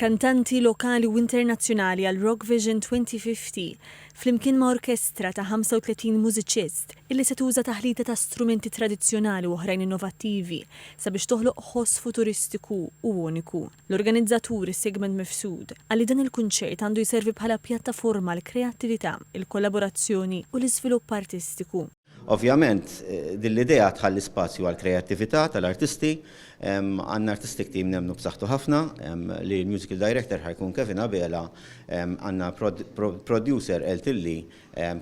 Kantanti lokali u internazzjonali għal Rock Vision 2050 flimkien ma' orkestra ta' 35 mużiċist illi se tuża taħlita ta' strumenti tradizzjonali u oħrajn innovattivi sabiex toħloq ħoss futuristiku u uniku. L-organizzatur Sigmund Mifsud għalli dan il-kunċert għandu jservi bħala pjattaforma l-kreattività, il-kollaborazzjoni u l-iżvilupp artistiku. Ovvjament, din l-idea tħalli spazju għal kreattività tal-artisti, għandna artistic team nemnu b'saħħtu ħafna, li l-musical director ħajkun Kevin Abela, għandna producer Eltilli,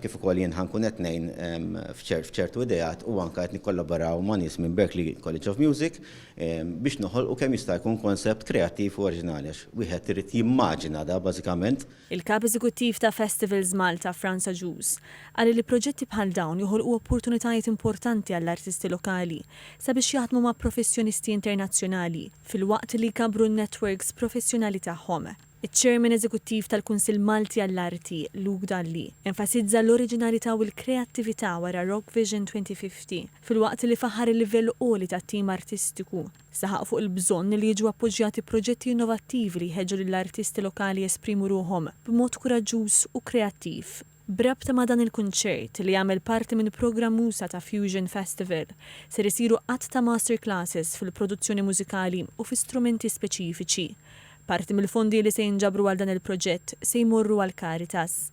kif ukoll jien ħankun qed ngħin f'ċertu ideat u anke qed nikkollaboraw ma' nies minn Berklee College of Music biex noħolqu kemm jista' jkun konsept kreattiv u oriġinali għax wieħed irid jimmaġina da bażikament. Il-kap eżekuttiv ta' Festivals Malta Franza Ġus għalli li proġetti bħal dawn joħolqu opportunitajiet importanti għall-artisti lokali sabiex jaħdmu ma' professjonisti internazzjonali fil-waqt li jkabru n-networks professjonali tagħhom. Iċ-Chairman Eżekuttiv tal-Kunsill Malti għall-Arti, Luke Dalli, enfasizza l-oriġinalità u l-kreattività wara Rock Vision 2050 fil-waqt li faħar il-livell għoli tat-tim artistiku. Saħaq fuq il-bżonn li jiġu appoġġjati proġetti innovattivi li jħeġġu lill-artisti lokali jesprimu ruhom b'mod kuraġġuż u kreattiv. Brabta ma' dan il-kunċert li jagħmel parti minn programm usa ta' Fusion Festival ser isiru qatt ta' masterclasses fil-produzzjoni mużikali u fi strumenti speċifiċi. Parti mill-fondi li se jinġabru għal dan il-proġett se jmorru għal Caritas.